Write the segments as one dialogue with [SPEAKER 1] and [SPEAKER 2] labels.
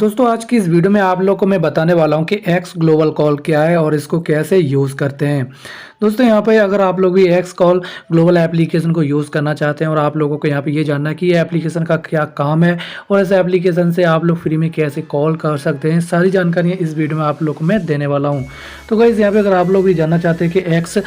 [SPEAKER 1] दोस्तों आज की इस वीडियो में आप लोगों को मैं बताने वाला हूं कि एक्स ग्लोबल कॉल क्या है और इसको कैसे यूज़ करते हैं। दोस्तों यहाँ पे अगर आप लोग भी एक्स कॉल ग्लोबल एप्लीकेशन को यूज़ करना चाहते हैं और आप लोगों को यहाँ पे ये जानना है कि ये एप्लीकेशन का क्या काम है और इस एप्लीकेशन से आप लोग फ्री में कैसे कॉल कर सकते हैं, सारी जानकारियाँ इस वीडियो में आप लोग को मैं देने वाला हूँ। तो गाइस यहाँ पे अगर आप लोग भी जानना चाहते हैं कि एक्स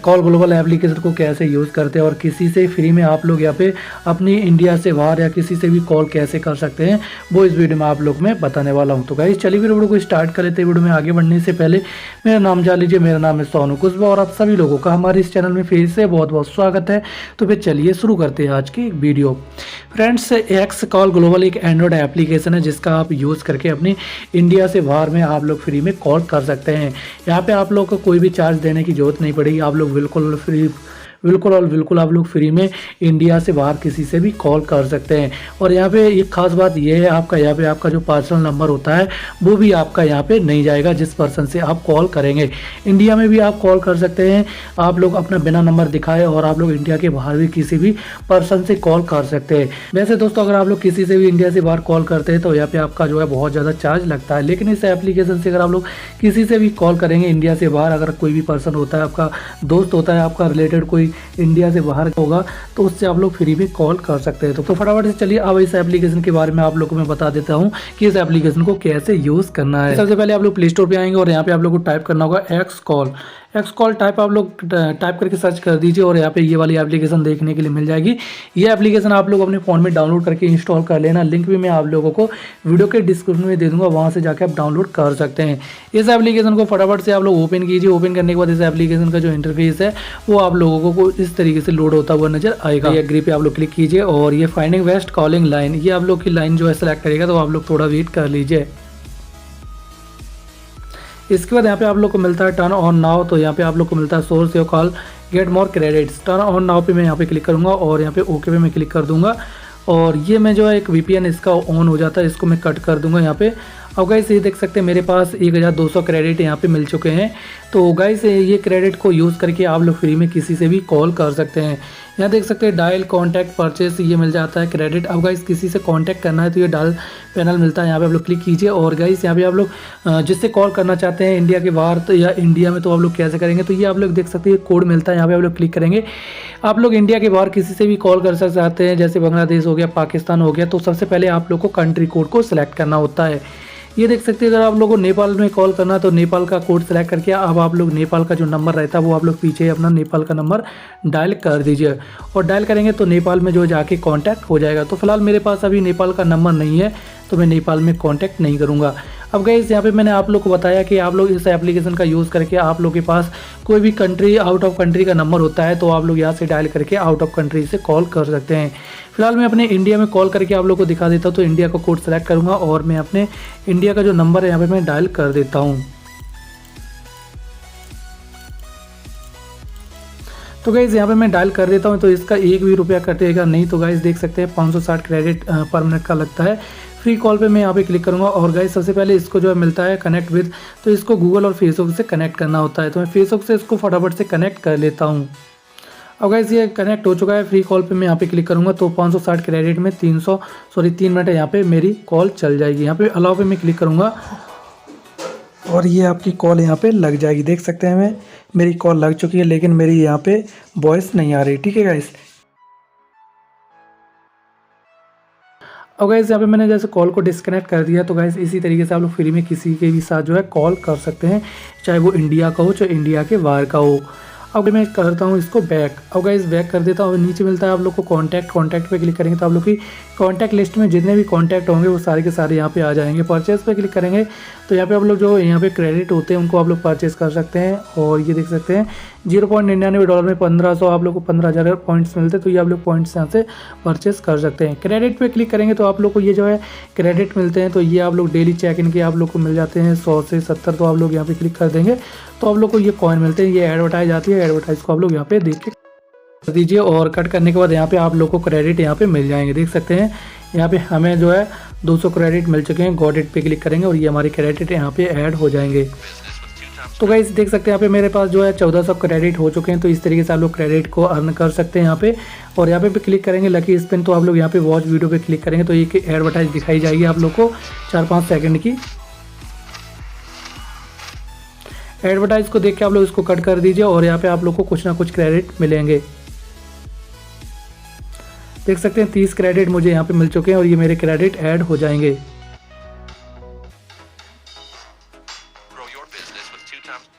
[SPEAKER 1] कॉल ग्लोबल एप्लीकेशन को कैसे यूज़ करते हैं और किसी से फ्री में आप लोग यहाँ पे अपनी इंडिया से बाहर या किसी से भी कॉल कैसे कर सकते हैं, वो इस वीडियो में आप लोग मैं बताने वाला हूं। तो गाइस चलिए फिर वीडियो को स्टार्ट कर लेते हैं। वीडियो में आगे बढ़ने से पहले मेरा नाम जान लीजिए, मेरा नाम है सोनू कुशवाहा और आप सभी लोगों का हमारे इस चैनल में फिर से बहुत बहुत स्वागत है। तो फिर चलिए शुरू करते हैं आज की video. Friends, x call global एक एंड्रॉयड एप्लीकेशन है जिसका आप यूज़ करके अपनी इंडिया से बाहर में आप लोग फ्री में कॉल कर सकते हैं। यहाँ पे आप लोग को कोई भी चार्ज देने की जरूरत नहीं पड़ेगी। आप लोग बिल्कुल आप लोग फ्री में इंडिया से बाहर किसी से भी कॉल कर सकते हैं। और यहाँ पे एक खास बात ये है, आपका यहाँ पे आपका जो पर्सनल नंबर होता है वो भी आपका यहाँ पे नहीं जाएगा जिस पर्सन से आप कॉल करेंगे। इंडिया में भी आप कॉल कर सकते हैं, आप लोग अपना बिना नंबर दिखाए और आप लोग इंडिया के बाहर भी किसी भी पर्सन से कॉल कर सकते हैं। वैसे दोस्तों अगर आप लोग किसी से भी इंडिया से बाहर कॉल करते हैं तो यहाँ पे आपका जो है बहुत ज़्यादा चार्ज लगता है, लेकिन इस एप्लीकेशन से अगर आप लोग किसी से भी कॉल करेंगे इंडिया से बाहर, अगर कोई भी पर्सन होता है, आपका दोस्त होता है, आपका रिलेटेड कोई इंडिया से बाहर होगा, तो उससे आप लोग फ्री में कॉल कर सकते हैं। तो फटाफट से चलिए अब इस एप्लीकेशन के बारे में आप लोग को मैं बता देता हूं कि इस एप्लीकेशन को कैसे यूज़ करना है। सबसे पहले आप लोग प्ले स्टोर पे आएंगे और यहाँ पे आप लोग को टाइप करना होगा एक्स कॉल टाइप आप लोग टाइप करके सर्च कर दीजिए और यहाँ पे ये वाली एप्लीकेशन देखने के लिए मिल जाएगी। ये एप्लीकेशन आप लोग अपने फ़ोन में डाउनलोड करके इंस्टॉल कर लेना। लिंक भी मैं आप लोगों को वीडियो के डिस्क्रिप्शन में दे दूंगा, वहाँ से जाकर आप डाउनलोड कर सकते हैं। इस एप्लीकेशन को फटाफट से आप लोग ओपन कीजिए। ओपन करने के बाद इस एप्लीकेशन का जो इंटरफेस है वो आप लोगों को इस तरीके से लोड होता हुआ नजर आएगा। ये एग्री पे आप लोग क्लिक कीजिए और ये फाइंडिंग बेस्ट कॉलिंग लाइन, ये आप लोग की लाइन जो है सेलेक्ट करेगा, तो आप लोग थोड़ा वेट कर लीजिए। इसके बाद यहाँ पे आप लोग को मिलता है टर्न ऑन नाउ, तो यहाँ पे आप लोग को मिलता है source your call get more credits. Turn on now पे मैं यहाँ पे क्लिक करूँगा और यहाँ पे ओके पे मैं क्लिक कर दूंगा और ये मैं जो है एक VPN इसका ऑन हो जाता है, इसको मैं कट कर दूंगा यहाँ पे। अब गाइस ये देख सकते हैं मेरे पास 1200 क्रेडिट यहाँ पे मिल चुके हैं। तो गाइस ये क्रेडिट को यूज़ करके आप लोग फ्री में किसी से भी कॉल कर सकते हैं। यहाँ देख सकते हैं डायल कॉन्टैक्ट परचेस, ये मिल जाता है क्रेडिट। अब गाइस किसी से कांटेक्ट करना है तो ये डायल पैनल मिलता है, यहाँ पे आप लोग क्लिक कीजिए और गाइस यहाँ पे आप लोग जिससे कॉल करना चाहते हैं इंडिया के बाहर तो या इंडिया में, तो आप लोग कैसे करेंगे, तो ये आप लोग देख सकते हैं कोड मिलता है, यहाँ पे आप लोग क्लिक करेंगे। आप लोग इंडिया के बाहर किसी से भी कॉल कर सकते हैं, जैसे बांग्लादेश हो गया, पाकिस्तान हो गया, तो सबसे पहले आप लोग को कंट्री कोड को सिलेक्ट करना होता है। ये देख सकते हैं अगर आप लोगों को नेपाल में कॉल करना है तो नेपाल का कोड सेलेक्ट करके अब आप लोग नेपाल का जो नंबर रहता है वो आप लोग पीछे अपना नेपाल का नंबर डायल कर दीजिए और डायल करेंगे तो नेपाल में जो जाके कांटेक्ट हो जाएगा। तो फिलहाल मेरे पास अभी नेपाल का नंबर नहीं है तो मैं नेपाल में कांटेक्ट नहीं करूँगा। अब गाइस यहाँ पे मैंने आप लोग को बताया कि आप लोग इस एप्लीकेशन का यूज़ करके आप लोग के पास कोई भी कंट्री आउट ऑफ कंट्री का नंबर होता है तो आप लोग यहाँ से डायल करके आउट ऑफ कंट्री से कॉल कर सकते हैं। फिलहाल मैं अपने इंडिया में कॉल करके आप लोग को दिखा देता हूँ। तो इंडिया का कोड सेलेक्ट करूँगा और मैं अपने इंडिया का जो नंबर है यहाँ पे मैं डायल कर देता हूँ। तो गाइज़ यहाँ पे मैं डायल कर देता हूँ तो इसका एक भी रुपया कटेगा नहीं। तो गाइज़ देख सकते हैं 560 क्रेडिट पर मिनट का लगता है। फ्री कॉल पे मैं यहाँ पे क्लिक करूँगा और गाइस सबसे पहले इसको जो है मिलता है कनेक्ट विद, तो इसको गूगल और फेसबुक से कनेक्ट करना होता है। तो मैं फेसबुक से इसको फटाफट से कनेक्ट कर लेता हूँ। अब गाइस ये कनेक्ट हो चुका है। फ्री कॉल पे मैं यहाँ पे क्लिक करूँगा तो 560 क्रेडिट में 3 मिनट यहाँ पे मेरी कॉल चल जाएगी। यहाँ पे अलाउ पे मैं क्लिक करूँगा और ये आपकी कॉल यहाँ पे लग जाएगी। देख सकते हैं मेरी कॉल लग चुकी है, लेकिन मेरी यहाँ पे वॉइस नहीं आ रही। ठीक है गाइस, और गाइस यहाँ पे मैंने जैसे कॉल को डिस्कनेक्ट कर दिया। तो गाइस इसी तरीके से आप लोग फ्री में किसी के भी साथ जो है कॉल कर सकते हैं, चाहे वो इंडिया का हो चाहे इंडिया के बाहर का हो। अब मैं करता हूँ इसको बैक। अब गाइस बैक कर देता हूँ। नीचे मिलता है आप लोग को कॉन्टैक्ट पे क्लिक करेंगे तो आप लोग की कॉन्टैक्ट लिस्ट में जितने भी कॉन्टैक्ट होंगे वो सारे के सारे यहाँ पे आ जाएंगे। परचेस पे क्लिक करेंगे तो यहाँ पे आप लोग जो यहाँ पे क्रेडिट होते हैं उनको आप लोग परचेस कर सकते हैं। और ये देख सकते हैं $0.99 में 1500 आप लोग को 15,000 पॉइंट्स मिलते हैं, तो ये आप लोग पॉइंट्स यहाँ से परचेस कर सकते हैं। क्रेडिट पे क्लिक करेंगे तो आप लोग को ये जो है क्रेडिट मिलते हैं, तो ये आप लोग डेली चेक इन के आप लोग को मिल जाते हैं 100 से 70। तो आप लोग यहाँ पे क्लिक कर देंगे तो आप लोग को ये कॉइन मिलते हैं। ये एडवर्टाइज आती है, एडवर्टाइज को आप लोग यहाँ पे देख के कर दीजिए और कट करने के बाद यहाँ पे आप लोग को क्रेडिट यहाँ पे मिल जाएंगे। देख सकते हैं यहाँ पे हमें जो है 200 क्रेडिट मिल चुके हैं। गॉट इट पे क्लिक करेंगे और ये हमारे क्रेडिट यहाँ पे ऐड हो जाएंगे। तो गाइस देख सकते हैं यहाँ पे मेरे पास जो है 1400 क्रेडिट हो चुके हैं। तो इस तरीके से आप लोग क्रेडिट को अर्न कर सकते हैं यहाँ पे। और यहाँ पे क्लिक करेंगे लकी स्पिन, तो आप लोग यहाँ पे वॉच वीडियो पे क्लिक करेंगे तो एक एडवर्टाइज दिखाई जाएगी आप लोग को 4-5 सेकंड की। एडवर्टाइज को देख के आप लोग इसको कट कर दीजिए और यहाँ पे आप लोग को कुछ ना कुछ क्रेडिट मिलेंगे। देख सकते हैं 30 क्रेडिट मुझे यहाँ पे मिल चुके हैं और ये मेरे क्रेडिट ऐड हो जाएंगे।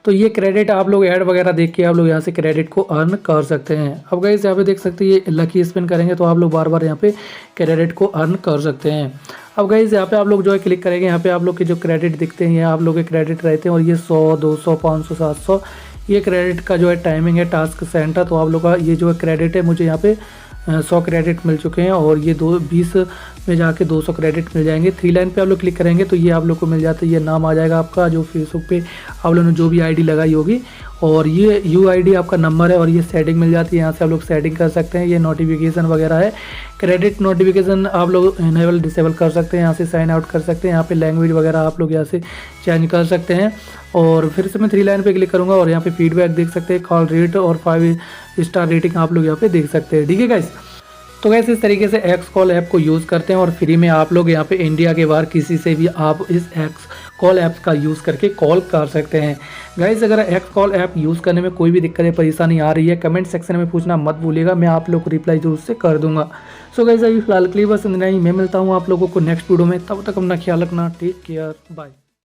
[SPEAKER 1] तो ये क्रेडिट आप लोग ऐड वगैरह देख के आप लोग यहाँ से क्रेडिट को अर्न कर सकते हैं। अब गाइस यहाँ पे देख सकते हैं ये लकी स्पिन करेंगे तो आप लोग बार बार यहाँ पे क्रेडिट को अर्न कर सकते हैं। अब गाइस यहाँ पे आप लोग जो है क्लिक करेंगे, यहाँ पे आप लोग के जो क्रेडिट दिखते हैं ये आप लोग के क्रेडिट रहते हैं और ये 100, 200, 500, 700 ये क्रेडिट का जो है टाइमिंग है टास्क सेंटर। तो आप लोग का ये जो है क्रेडिट है मुझे यहाँ पे 100 क्रेडिट मिल चुके हैं और ये 20 में जाके 200 क्रेडिट मिल जाएंगे। 3 लाइन पे आप लोग क्लिक करेंगे तो ये आप लोग को मिल जाता है, ये नाम आ जाएगा आपका जो फेसबुक पे आप लोगों ने जो भी आईडी लगाई होगी और ये यूआईडी आपका नंबर है और ये सेटिंग मिल जाती है। यहाँ से आप लोग सेटिंग कर सकते हैं। ये नोटिफिकेशन वगैरह है, क्रेडिट नोटिफिकेशन आप लोग इनेबल डिसेबल कर सकते हैं। यहाँ से साइन आउट कर सकते हैं। यहाँ पे लैंग्वेज वगैरह आप लोग यहाँ से चेंज कर सकते हैं। और फिर से मैं 3 लाइन पे क्लिक करूँगा और यहाँ पे फीडबैक देख सकते हैं, कॉल रेट और 5 स्टार रेटिंग आप लोग यहाँ पे देख सकते हैं। ठीक है गाइस, तो गाइस इस तरीके से एक्स कॉल ऐप को यूज़ करते हैं और फ्री में आप लोग यहाँ पे इंडिया के बाहर किसी से भी आप इस एक्स कॉल ऐप का यूज़ करके कॉल कर सकते हैं। गाइस अगर एक्स कॉल ऐप यूज़ करने में कोई भी दिक्कत या परेशानी आ रही है कमेंट सेक्शन में पूछना मत भूलिएगा, मैं आप लोग को रिप्लाई जरूर से कर दूंगा। सो गाइस अभी फिलहाल के लिए बस इतना ही, मैं मिलता हूँ आप लोगों को नेक्स्ट वीडियो में, तब तक अपना ख्याल रखना, टेक केयर, बाय।